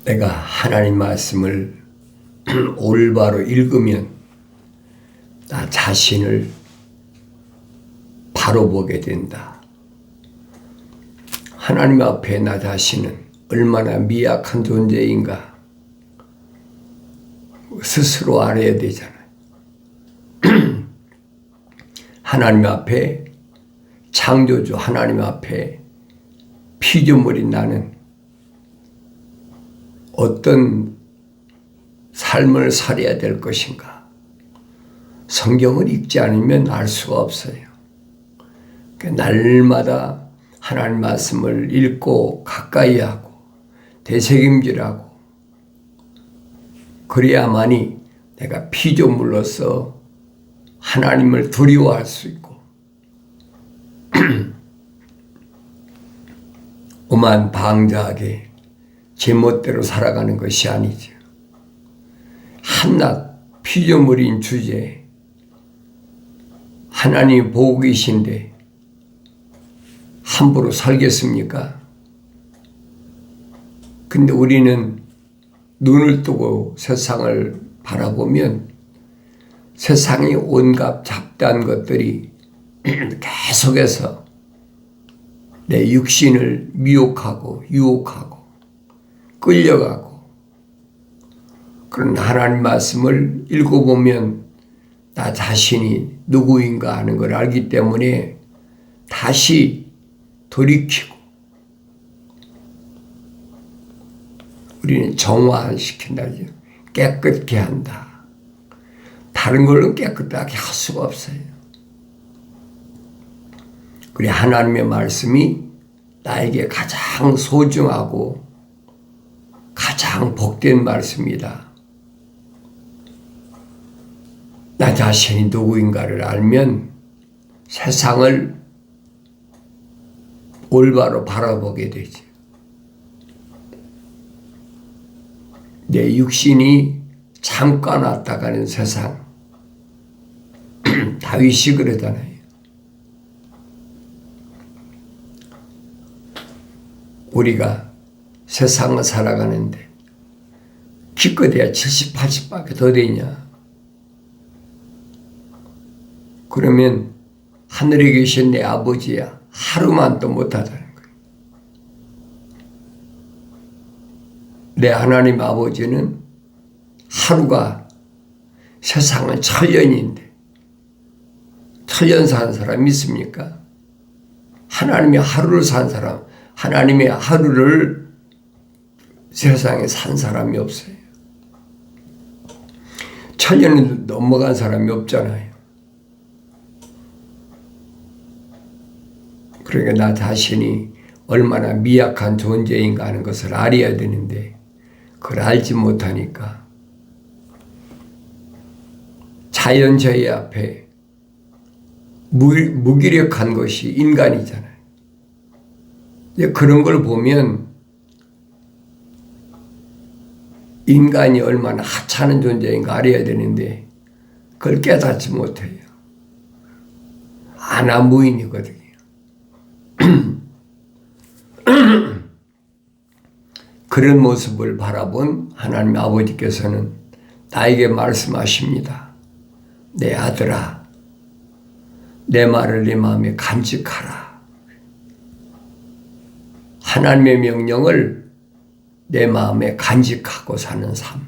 내가 하나님 말씀을 올바로 읽으면 나 자신을 바로 보게 된다. 하나님 앞에 나 자신은 얼마나 미약한 존재인가 스스로 알아야 되잖아요. 하나님 앞에, 창조주 하나님 앞에 피조물인 나는 어떤 삶을 살아야 될 것인가? 성경을 읽지 않으면 알 수가 없어요. 날마다 하나님 말씀을 읽고 가까이 하고 되새김질하고 그래야만이 내가 피조물로서 하나님을 두려워할 수 있고 오만 방자하게 제멋대로 살아가는 것이 아니죠. 한낱 피조물인 주제에 하나님이 보고 계신데 함부로 살겠습니까? 근데 우리는 눈을 뜨고 세상을 바라보면 세상의 온갖 잡다한 것들이 계속해서 내 육신을 미혹하고 유혹하고 끌려가고, 그런 하나님 말씀을 읽어보면 나 자신이 누구인가 하는 걸 알기 때문에 다시 돌이키고 우리는 정화시킨다죠. 깨끗게 한다. 다른 걸로 깨끗하게 할 수가 없어요. 그래 하나님의 말씀이 나에게 가장 소중하고 가장 복된 말씀이다. 나 자신이 누구인가를 알면 세상을 올바로 바라보게 되지. 내 육신이 잠깐 왔다 가는 세상. 다윗이 그러잖아요. 우리가 세상을 살아가는데 기껏해야 70, 80밖에 더 되냐? 그러면 하늘에 계신 내 아버지야 하루만 또 못하다는 거예요. 내 하나님 아버지는 하루가 세상은 천년인데 천년 사는 사람이 있습니까? 하나님이 하루를 산 사람, 하나님의 하루를 세상에 산 사람이 없어요. 천년을 넘어간 사람이 없잖아요. 그러니까 나 자신이 얼마나 미약한 존재인가 하는 것을 알아야 되는데 그걸 알지 못하니까 자연재해 앞에 무기력한 것이 인간이잖아요. 그런 걸 보면 인간이 얼마나 하찮은 존재인가 알아야 되는데 그걸 깨닫지 못해요. 아나무인이거든요. 그런 모습을 바라본 하나님 아버지께서는 나에게 말씀하십니다. 내 아들아, 내 말을 내 마음에 간직하라. 하나님의 명령을 내 마음에 간직하고 사는 삶.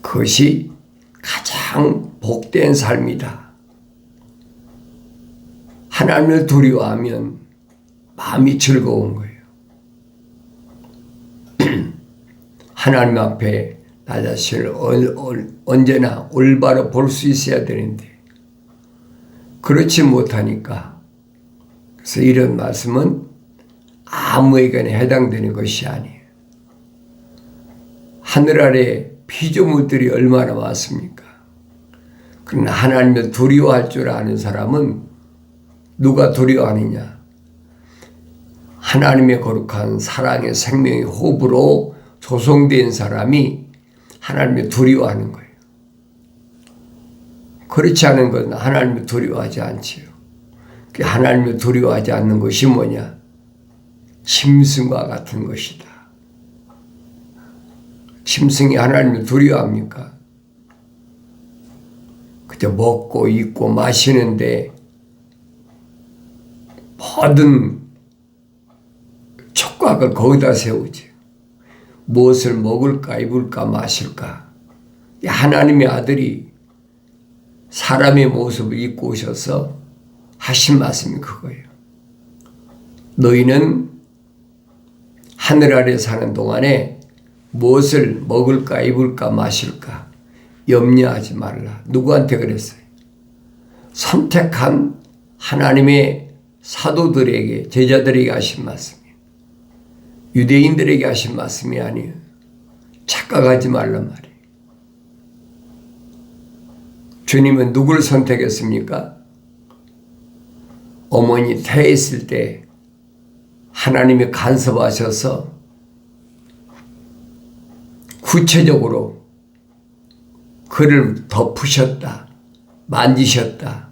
그것이 가장 복된 삶이다. 하나님을 두려워하면 마음이 즐거운 거예요. 하나님 앞에 나 자신을 언제나 올바로 볼 수 있어야 되는데 그렇지 못하니까, 그래서 이런 말씀은 아무에게나 해당되는 것이 아니에요. 하늘 아래 피조물들이 얼마나 많습니까? 그러나 하나님을 두려워할 줄 아는 사람은 누가 두려워하느냐? 하나님의 거룩한 사랑의 생명의 호흡으로 조성된 사람이 하나님을 두려워하는 거예요. 그렇지 않은 것은 하나님을 두려워하지 않지요. 하나님을 두려워하지 않는 것이 뭐냐? 짐승과 같은 것이다. 짐승이 하나님을 두려워합니까? 그저 먹고 입고 마시는데 모든 촉각을 거기다 세우지. 무엇을 먹을까 입을까 마실까. 하나님의 아들이 사람의 모습을 입고 오셔서 하신 말씀이 그거예요. 너희는 하늘 아래 사는 동안에 무엇을 먹을까 입을까 마실까 염려하지 말라. 누구한테 그랬어요? 선택한 하나님의 사도들에게, 제자들에게 하신 말씀이에요. 유대인들에게 하신 말씀이 아니에요. 착각하지 말란 말이에요. 주님은 누구를 선택했습니까? 어머니 태했을 때 하나님이 간섭하셔서 구체적으로 그를 덮으셨다, 만지셨다.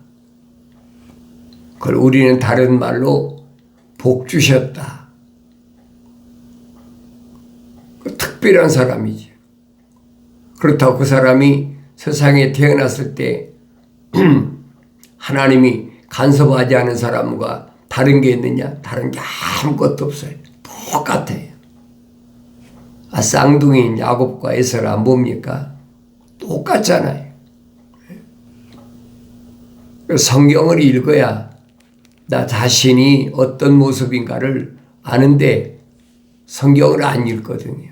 그걸 우리는 다른 말로 복 주셨다. 특별한 사람이지. 그렇다고 그 사람이 세상에 태어났을 때 하나님이 간섭하지 않은 사람과 다른 게 있느냐? 다른 게 아무것도 없어요. 똑같아요. 쌍둥이인 야곱과 에서를 안 봅니까? 똑같잖아요. 성경을 읽어야 나 자신이 어떤 모습인가를 아는데 성경을 안 읽거든요.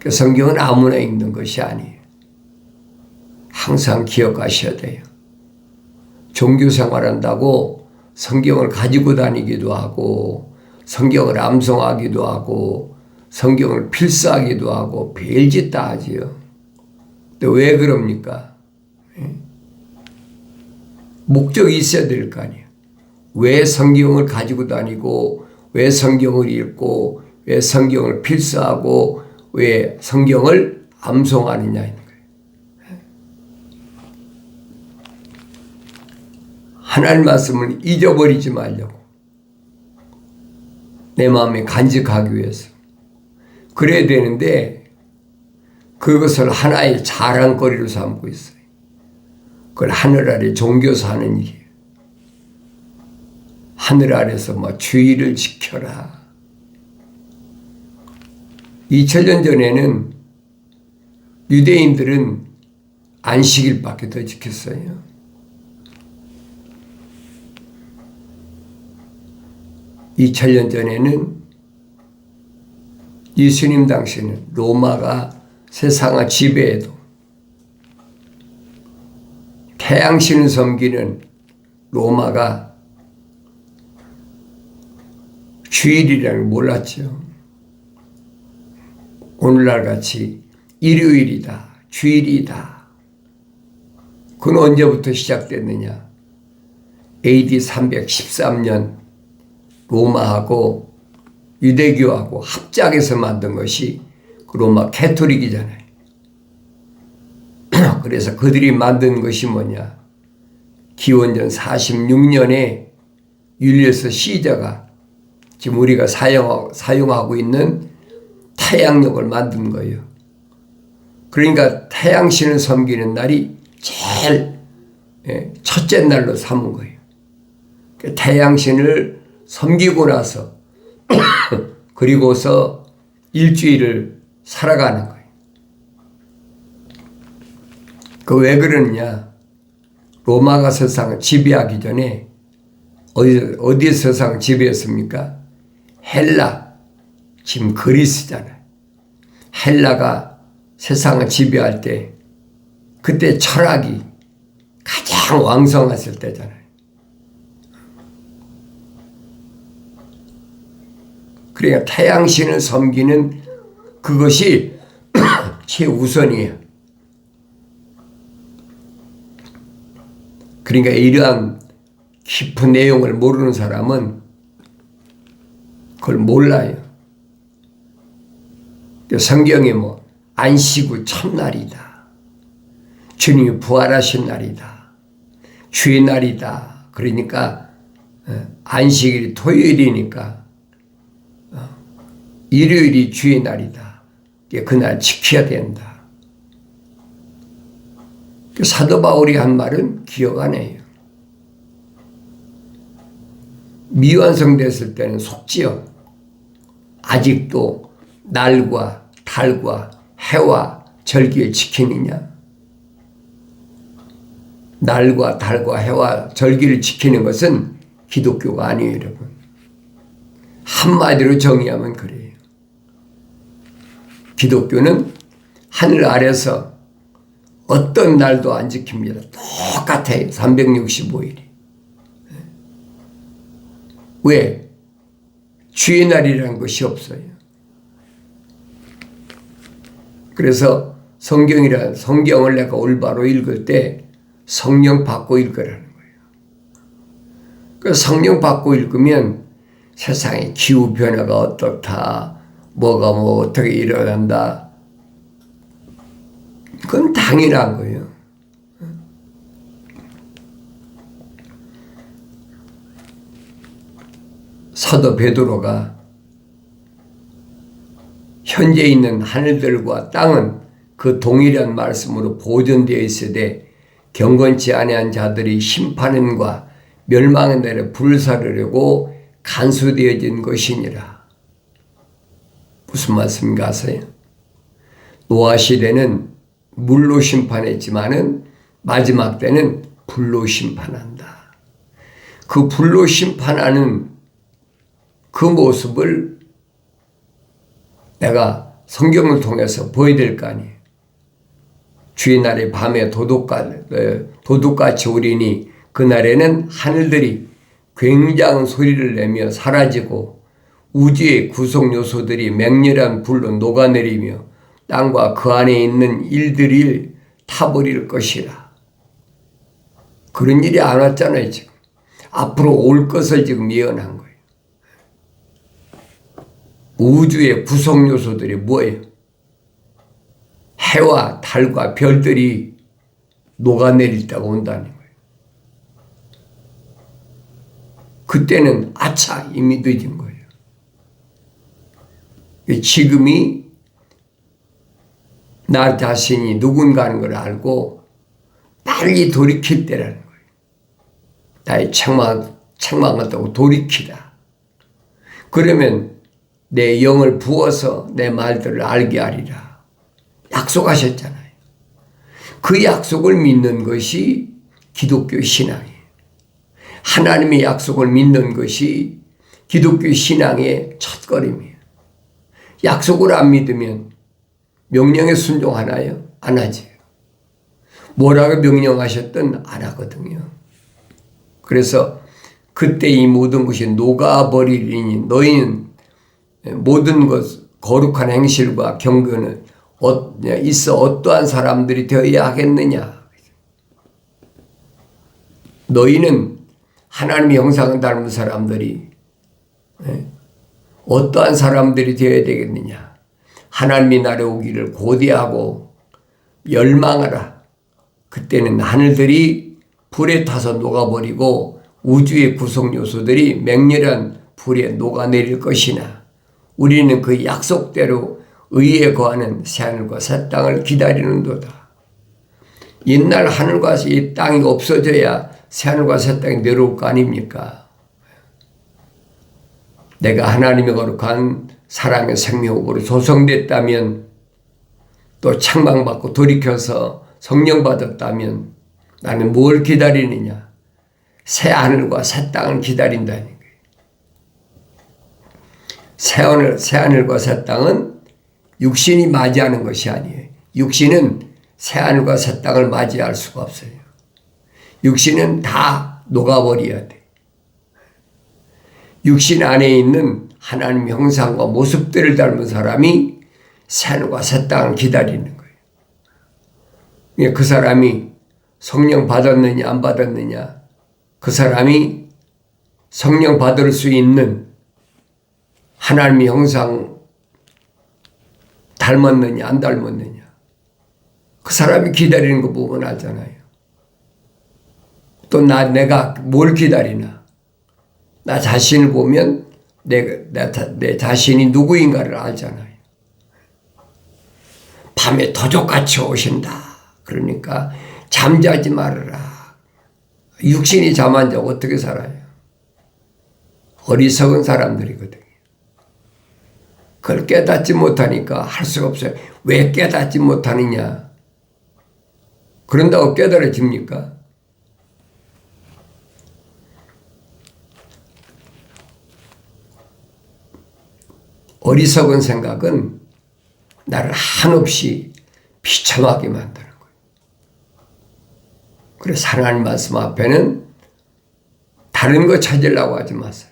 성경은 아무나 읽는 것이 아니에요. 항상 기억하셔야 돼요. 종교 생활한다고 성경을 가지고 다니기도 하고 성경을 암송하기도 하고 성경을 필사하기도 하고 별짓 다 하지요. 근데 왜 그럽니까? 목적이 있어야 될 거 아니에요. 왜 성경을 가지고 다니고 왜 성경을 읽고 왜 성경을 필사하고 왜 성경을 암송하느냐는 거예요. 하나님 말씀을 잊어버리지 말려고. 내 마음에 간직하기 위해서. 그래야 되는데 그것을 하나의 자랑거리로 삼고 있어요. 그걸 하늘 아래 종교에서 하는 일이에요. 하늘 아래서 뭐 주의를 지켜라. 2000년 전에는 유대인들은 안식일밖에 더 지켰어요. (2000년) 전에는 예수님 당시에는 로마가 세상을 지배해도 태양신을 섬기는 로마가 주일이라는 걸 몰랐죠. 오늘날 같이 일요일이다, 주일이다. 그건 언제부터 시작됐느냐? AD 313년 로마하고 유대교하고 합작해서 만든 것이 그 로마 캐토릭이잖아요. 그래서 그들이 만든 것이 뭐냐? 기원전 46년에 율리어스 시저가 지금 우리가 사용하고 있는 태양력을 만든 거예요. 그러니까 태양신을 섬기는 날이 제일 첫째 날로 삼은 거예요. 태양신을 섬기고 나서 그리고서 일주일을 살아가는 거예요. 그 왜 그러느냐? 로마가 세상을 지배하기 전에 어디 세상을 지배했습니까? 헬라, 지금 그리스잖아요. 헬라가 세상을 지배할 때 그때 철학이 가장 왕성했을 때잖아요. 그러니까 태양신을 섬기는 그것이 최우선이에요. 그러니까 이러한 깊은 내용을 모르는 사람은 그걸 몰라요. 성경에 뭐 안식 후 첫날이다. 주님이 부활하신 날이다. 주의 날이다. 그러니까 안식일이 토요일이니까 일요일이 주의 날이다. 그날 지켜야 된다. 사도 바울이 한 말은 기억 안 해요. 미완성됐을 때는 속지요. 아직도 날과 달과 해와 절기를 지키느냐? 날과 달과 해와 절기를 지키는 것은 기독교가 아니에요, 여러분. 한마디로 정의하면 그래요. 기독교는 하늘 아래서 어떤 날도 안 지킵니다. 똑같아요. 365일이. 왜? 주의 날이라는 것이 없어요. 그래서 성경을 내가 올바로 읽을 때 성령 받고 읽으라는 거예요. 그 성령 받고 읽으면 세상의 기후 변화가 어떻다, 뭐가 어떻게 일어난다. 그건 당연한 거예요. 사도 베드로가 현재 있는 하늘들과 땅은 그 동일한 말씀으로 보존되어 있으되 경건치 아니한 자들이 심판과 멸망의 날에 불사르려고 간수되어진 것이니라. 무슨 말씀인가 아세요? 노아 시대는 물로 심판했지만은 마지막 때는 불로 심판한다. 그 불로 심판하는 그 모습을 내가 성경을 통해서 보여야 될 거 아니에요. 주의 날에 밤에 도둑같이 우리니 그날에는 하늘들이 굉장한 소리를 내며 사라지고 우주의 구성 요소들이 맹렬한 불로 녹아내리며 땅과 그 안에 있는 일들이 타버릴 것이라. 그런 일이 안 왔잖아요, 지금. 앞으로 올 것을 지금 예언한 거예요. 우주의 구성 요소들이 뭐예요? 해와 달과 별들이 녹아내릴 때가 온다는 거예요. 그때는 아차, 이미 늦은 거예요. 지금이 나 자신이 누군가 하는 걸 알고 빨리 돌이킬 때라는 거예요. 나의 책망한다고 돌이키라. 그러면 내 영을 부어서 내 말들을 알게 하리라. 약속하셨잖아요. 그 약속을 믿는 것이 기독교 신앙이에요. 하나님의 약속을 믿는 것이 기독교 신앙의 첫걸음이에요. 약속을 안 믿으면 명령에 순종하나요? 안 하지. 뭐라고 명령하셨든 안 하거든요. 그래서 그때 이 모든 것이 녹아버리리니 너희는 모든 것 거룩한 행실과 경건은 있어 어떠한 사람들이 되어야 하겠느냐. 너희는 하나님의 형상을 닮은 사람들이 어떠한 사람들이 되어야 되겠느냐. 하나님의 날에 오기를 고대하고 열망하라. 그때는 하늘들이 불에 타서 녹아버리고 우주의 구성 요소들이 맹렬한 불에 녹아내릴 것이나 우리는 그 약속대로 의에 거하는 새하늘과 새 땅을 기다리는도다. 옛날 하늘과 이 땅이 없어져야 새하늘과 새 땅이 내려올 거 아닙니까? 내가 하나님의 거룩한 사랑의 생명으로 조성됐다면 또 책망받고 돌이켜서 성령 받았다면 나는 뭘 기다리느냐? 새 하늘과 새 땅을 기다린다는 거예요. 새 하늘과 새 땅은 육신이 맞이하는 것이 아니에요. 육신은 새 하늘과 새 땅을 맞이할 수가 없어요. 육신은 다 녹아버려야 돼. 육신 안에 있는 하나님 형상과 모습들을 닮은 사람이 새 하늘과 새 땅을 기다리는 거예요. 그 사람이 성령 받았느냐 안 받았느냐, 그 사람이 성령 받을 수 있는 하나님의 형상 닮았느냐 안 닮았느냐, 그 사람이 기다리는 거 보면 알잖아요. 또 내가 뭘 기다리나, 나 자신을 보면 내 자신이 누구인가를 알잖아요. 밤에 도적같이 오신다. 그러니까 잠자지 말아라. 육신이 잠 안 자고 어떻게 살아요? 어리석은 사람들이거든요. 그걸 깨닫지 못하니까 할 수가 없어요. 왜 깨닫지 못하느냐? 그런다고 깨달아집니까? 어리석은 생각은 나를 한없이 비참하게 만드는 거예요. 그래서 하나님 말씀 앞에는 다른 거 찾으려고 하지 마세요.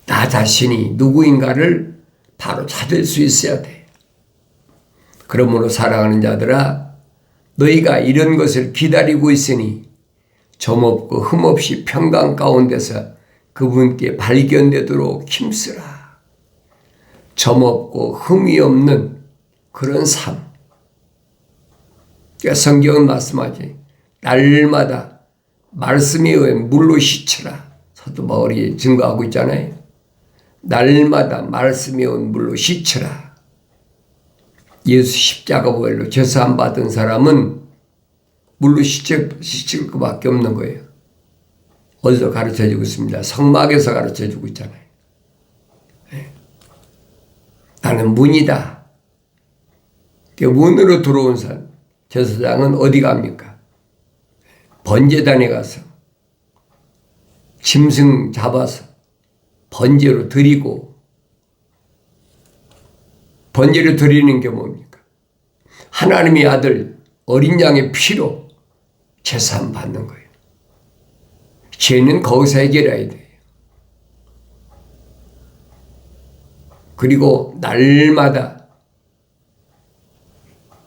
나 자신이 누구인가를 바로 찾을 수 있어야 돼. 그러므로 사랑하는 자들아, 너희가 이런 것을 기다리고 있으니 점없고 흠없이 평강 가운데서 그분께 발견되도록 힘쓰라. 점없고 흠이 없는 그런 삶. 그러니까 성경은 말씀하지. 날마다 말씀에 의해 물로 씻으라. 사도 바울이 증거하고 있잖아요. 날마다 말씀에 의해 물로 씻으라. 예수 십자가 보혈로 제사함 받은 사람은 물로 씻을 것밖에 없는 거예요. 어디서 가르쳐주고 있습니다. 성막에서 가르쳐주고 있잖아요. 나는 문이다. 문으로 들어온 사람, 제사장은 어디 갑니까? 번제단에 가서 짐승 잡아서 번제로 드리고, 번제로 드리는 게 뭡니까? 하나님의 아들 어린 양의 피로 제사함 받는 거예요. 죄는 거기서 해결해야 돼요. 그리고 날마다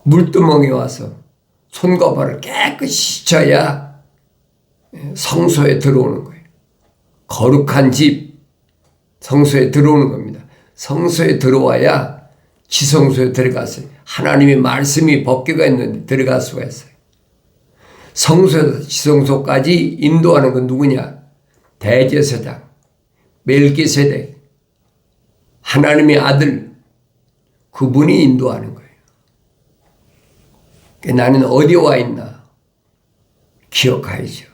물두멍에 와서 손과 발을 깨끗이 씻어야 성소에 들어오는 거예요. 거룩한 집, 성소에 들어오는 겁니다. 성소에 들어와야 지성소에 들어갔어요. 하나님의 말씀이 법궤가 있는데 들어갈 수가 있어요. 성소에서 지성소까지 인도하는 건 누구냐? 대제사장, 멜기세덱, 하나님의 아들, 그분이 인도하는 거예요. 나는 어디 와 있나? 기억하야죠.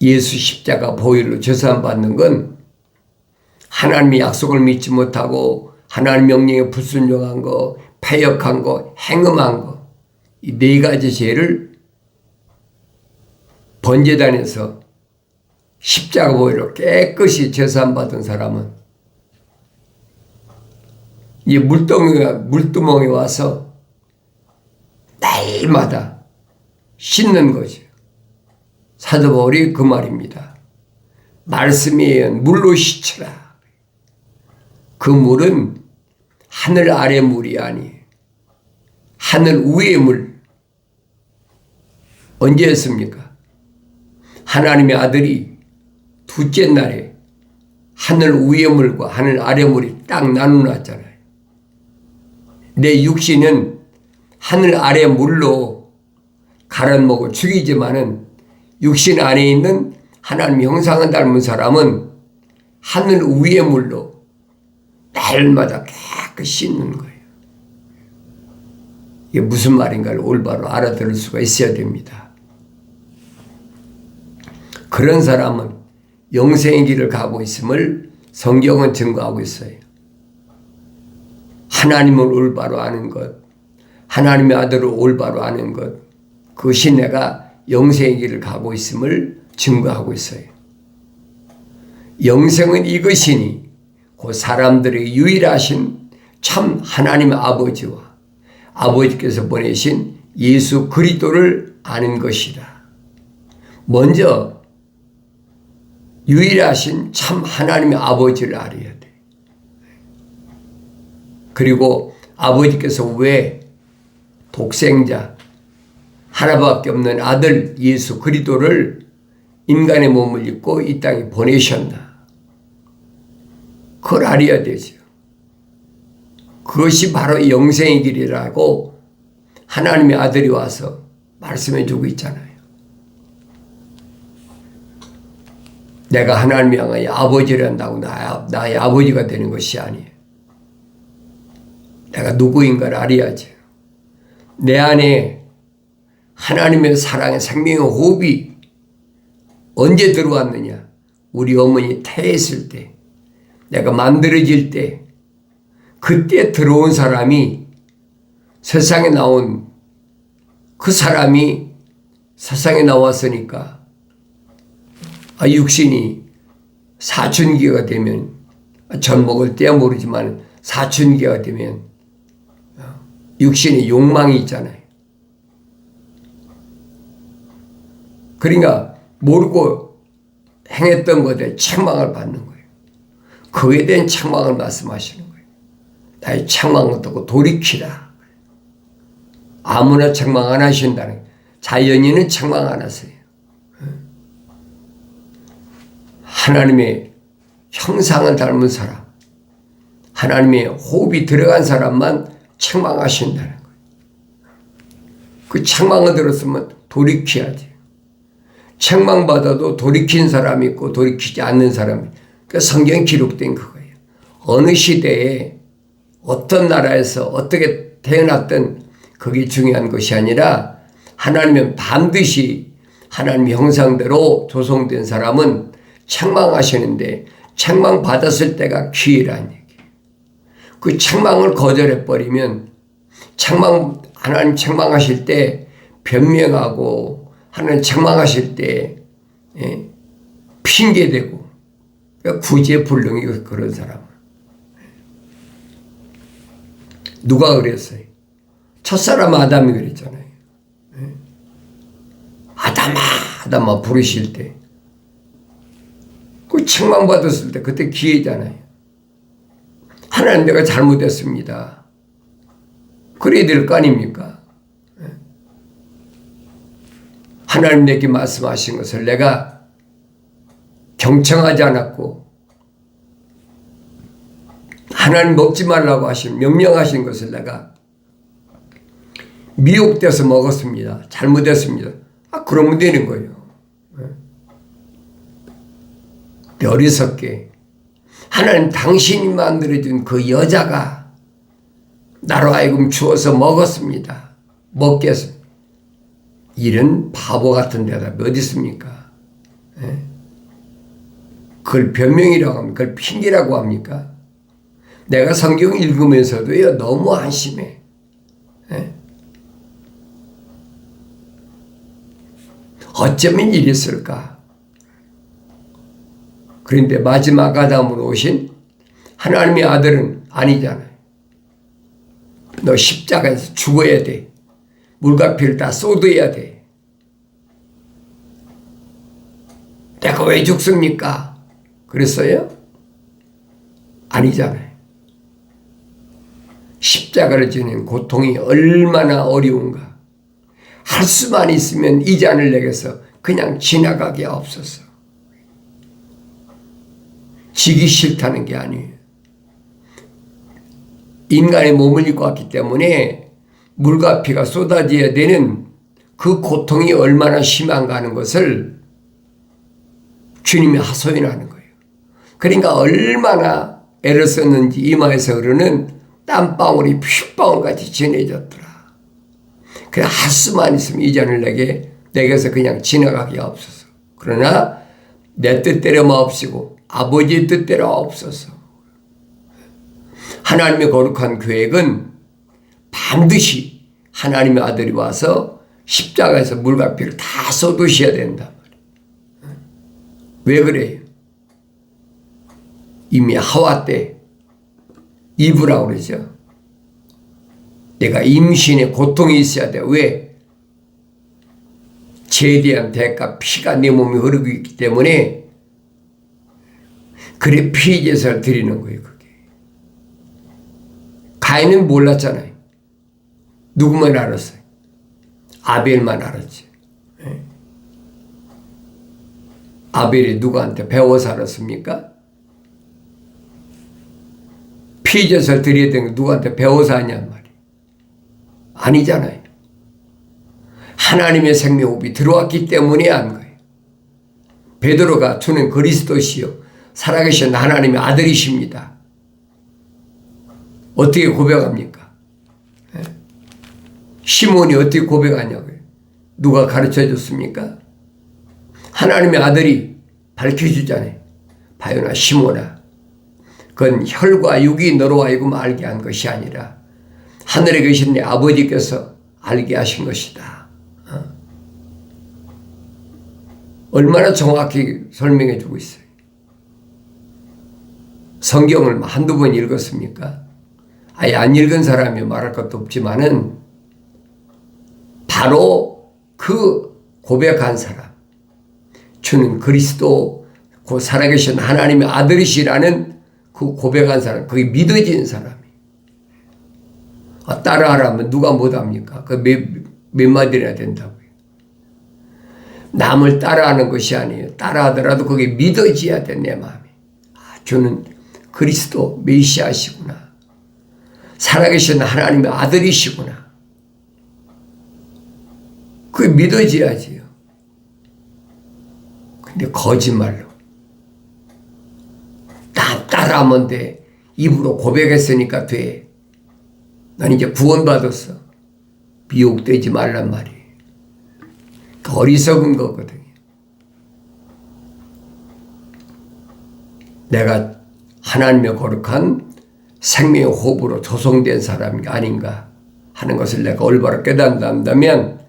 예수 십자가 보혈로 제사함 받는 건 하나님의 약속을 믿지 못하고 하나님 명령에 불순종한 거, 패역한 거, 행음한 거, 이 네 가지 죄를 번제단에서 십자가 보혈로 깨끗이 제사함 받은 사람은 이 물두멍에 와서 날마다 씻는 거죠. 사도 바울이 그 말입니다. 말씀에 의한 물로 씻으라. 그 물은 하늘 아래 물이 아니에요. 하늘 위의 물. 언제 했습니까? 하나님의 아들이 둘째 날에 하늘 위의 물과 하늘 아래 물이 딱 나눠놨잖아요. 내 육신은 하늘 아래 물로 갈아먹어 죽이지만은 육신 안에 있는 하나님 형상을 닮은 사람은 하늘 위의 물로 날마다 깨끗이 씻는 거예요. 이게 무슨 말인가를 올바로 알아들을 수가 있어야 됩니다. 그런 사람은 영생의 길을 가고 있음을 성경은 증거하고 있어요. 하나님을 올바로 아는 것, 하나님의 아들을 올바로 아는 것, 그것이 내가 영생의 길을 가고 있음을 증거하고 있어요. 영생은 이것이니 그 사람들의 유일하신 참 하나님의 아버지와 아버지께서 보내신 예수 그리스도를 아는 것이다. 먼저 유일하신 참 하나님의 아버지를 알아야 돼. 그리고 아버지께서 왜 독생자 하나밖에 없는 아들 예수 그리스도를 인간의 몸을 입고 이 땅에 보내셨나? 그걸 알아야 되죠. 그것이 바로 영생의 길이라고 하나님의 아들이 와서 말씀해 주고 있잖아요. 내가 하나님을 향하여 아버지를 한다고 나의 아버지가 되는 것이 아니에요. 내가 누구인가를 알아야지. 내 안에 하나님의 사랑의 생명의 호흡이 언제 들어왔느냐? 우리 어머니 태했을 때, 내가 만들어질 때, 그때 들어온 사람이 세상에 나온 그 사람이 세상에 나왔으니까 육신이 사춘기가 되면, 전 먹을 때야 모르지만 사춘기가 되면 육신에 욕망이 있잖아요. 그러니까 모르고 행했던 것에 책망을 받는 거예요. 그에 대한 책망을 말씀하시는 거예요. 나의 책망을 듣고 돌이키라. 아무나 책망 안 하신다는 거예요. 자연인은 책망 안 하세요. 하나님의 형상을 닮은 사람, 하나님의 호흡이 들어간 사람만 책망하신다는 거예요. 그 책망을 들었으면 돌이켜야지. 책망받아도 돌이킨 사람이 있고 돌이키지 않는 사람이, 그 성경에 기록된 그거예요. 어느 시대에 어떤 나라에서 어떻게 태어났든 그게 중요한 것이 아니라 하나님은 반드시 하나님의 형상대로 조성된 사람은 책망하시는데 책망받았을 때가 기회라는 얘기예요. 그 책망을 거절해버리면 하나님 책망하실 때 변명하고 하나님 책망하실 때 핑계대고 구제불능이고 그런 사람은. 누가 그랬어요? 첫사람 아담이 그랬잖아요. 아담아 부르실 때 그 책망받았을 때 그때 기회잖아요. 하나님 내가 잘못했습니다. 그래야 될 거 아닙니까? 하나님 내게 말씀하신 것을 내가 경청하지 않았고 하나님 먹지 말라고 명령하신 것을 내가 미혹돼서 먹었습니다. 잘못했습니다. 그러면 되는 거예요. 어리석게 하나님 당신이 만들어준 그 여자가 나로 하여금 주어서 먹었습니다. 먹겠습니다. 이런 바보 같은 대답이 어디 있습니까? 그걸 변명이라고 합니까? 그걸 핑계라고 합니까? 내가 성경 읽으면서도요 너무 안심해. 어쩌면 이랬을까? 그런데 마지막 아담으로 오신 하나님의 아들은 아니잖아요. 너 십자가에서 죽어야 돼. 물과 피를 다 쏟아야 돼. 내가 왜 죽습니까? 그랬어요? 아니잖아요. 십자가를 지는 고통이 얼마나 어려운가. 할 수만 있으면 이 잔을 내게서 그냥 지나가게 없어서. 지기 싫다는 게 아니에요. 인간의 몸을 입고 왔기 때문에 물과 피가 쏟아져야 되는 그 고통이 얼마나 심한가 하는 것을 주님이 하소연하는 거예요. 그러니까 얼마나 애를 썼는지 이마에서 흐르는 땀방울이 핏방울같이 전해졌더라. 그래 할 수만 있으면 이 잔을 내게서 그냥 지나가게 없어서. 그러나 내 뜻대로 마옵시고 아버지의 뜻대로 없어서. 하나님의 거룩한 계획은 반드시 하나님의 아들이 와서 십자가에서 물과 피를 다 쏟으셔야 된다. 왜 그래요? 이미 하와 때 이브라고 그러죠. 내가 임신의 고통이 있어야 돼. 왜? 죄에 대한 대가 피가 내 몸에 흐르고 있기 때문에 그래 피 제사를 드리는 거예요. 그게. 가인은 몰랐잖아요. 누구만 알았어요? 아벨만 알았지. 아벨이 누구한테 배워서 알았습니까? 피 제사를 드려야 되는 거 누구한테 배워서 하냔 말이에요. 아니잖아요. 하나님의 생명호흡이 들어왔기 때문에 한 거예요. 베드로가 주는 그리스도시요 살아계신 하나님의 아들이십니다. 어떻게 고백합니까? 시몬이 어떻게 고백하냐고요? 누가 가르쳐 줬습니까? 하나님의 아들이 밝혀주잖아요. 바요나 시몬아, 그건 혈과 육이 너로 하여금 알게 한 것이 아니라 하늘에 계신 내 아버지께서 알게 하신 것이다. 얼마나 정확히 설명해 주고 있어요. 성경을 한두 번 읽었습니까? 아예 안 읽은 사람이 말할 것도 없지만은 바로 그 고백한 사람, 주는 그리스도 그 살아계신 하나님의 아들이시라는 그 고백한 사람, 그게 믿어진 사람이. 따라하라면 누가 못합니까? 그 몇 마디나 된다고요. 남을 따라하는 것이 아니에요. 따라하더라도 그게 믿어져야 돼, 내 마음에. 주는 그리스도 메시아시구나. 살아계신 하나님의 아들이시구나. 그게 믿어져야지요. 근데 거짓말로. 나 따라하면 돼. 입으로 고백했으니까 돼. 난 이제 구원받았어. 미혹되지 말란 말이에요. 어리석은 거거든요. 내가 하나님의 거룩한 생명의 호흡으로 조성된 사람이 아닌가 하는 것을 내가 올바로 깨닫는다면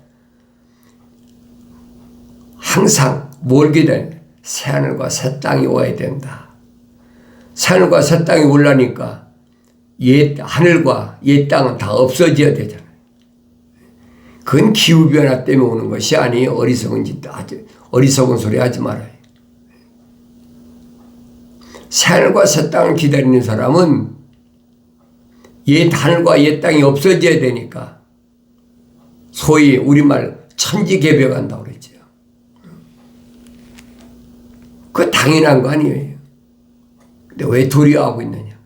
항상 뭘 기다려? 새하늘과 새 땅이 와야 된다. 새하늘과 새 땅이 오려니까 옛 하늘과 옛 땅은 다 없어져야 되잖아요. 그건 기후변화 때문에 오는 것이 아니에요. 어리석은 소리 하지 말아요. 새하늘과 새 땅을 기다리는 사람은 옛 하늘과 옛 땅이 없어져야 되니까 소위 우리말 천지개벽한다고 그랬죠. 그거 당연한 거 아니에요. 근데 왜 두려워하고 있느냐.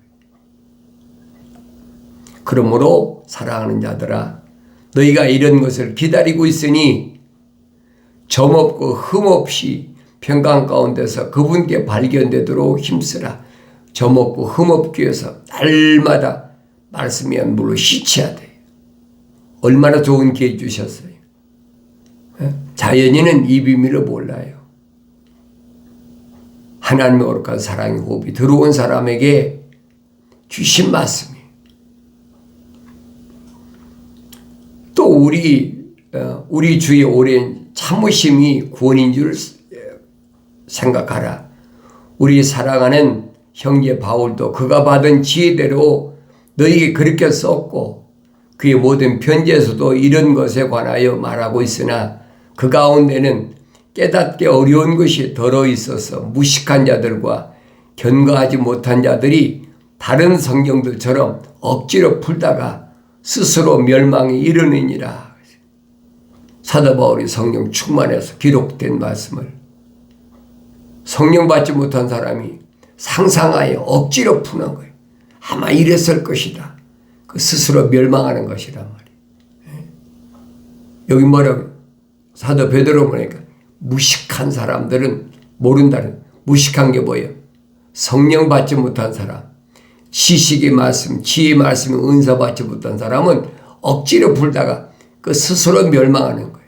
그러므로 사랑하는 자들아, 너희가 이런 것을 기다리고 있으니 점없고 흠없이 평강 가운데서 그분께 발견되도록 힘쓰라. 점없고 흠없기 위해서 날마다 말씀이 물로 씻어야 돼요. 얼마나 좋은 기회 주셨어요. 자연인은 이 비밀을 몰라요. 하나님의 거룩한 사랑의 호흡이 들어온 사람에게 주신 말씀이에요. 또 우리 주의 오랜 참으심이 구원인 줄 생각하라. 우리 사랑하는 형제 바울도 그가 받은 지혜대로 너희에게 그렇게 썼고 그의 모든 편지에서도 이런 것에 관하여 말하고 있으나 그 가운데는 깨닫기 어려운 것이 더러 있어서 무식한 자들과 견거하지 못한 자들이 다른 성경들처럼 억지로 풀다가 스스로 멸망에 이르느니라. 사도 바울이 성령 충만해서 기록된 말씀을 성령 받지 못한 사람이 상상하여 억지로 푸는 거예요. 아마 이랬을 것이다. 그 스스로 멸망하는 것이란 말이에요. 여기 뭐라고? 사도 베드로 보니까 무식한 사람들은 모른다는, 무식한 게 뭐예요? 성령 받지 못한 사람, 지식의 말씀, 지혜의 말씀, 은사 받지 못한 사람은 억지로 풀다가 그 스스로 멸망하는 거예요.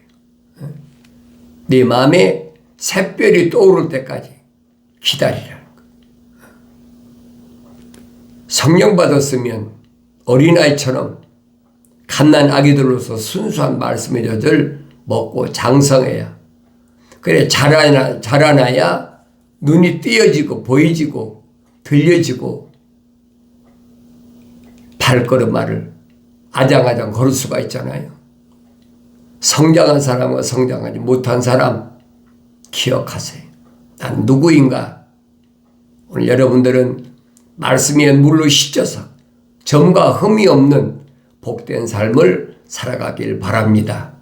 네 마음에 샛별이 떠오를 때까지 기다리라는 거예요. 성령 받았으면 어린아이처럼 갓난 아기들로서 순수한 말씀의 젖을 먹고 장성해야, 그래 자라나야 눈이 띄어지고 보이지고 들려지고 발걸음마를 아장아장 걸을 수가 있잖아요. 성장한 사람과 성장하지 못한 사람 기억하세요. 난 누구인가? 오늘 여러분들은 말씀의 물로 씻어서 점과 흠이 없는 복된 삶을 살아가길 바랍니다.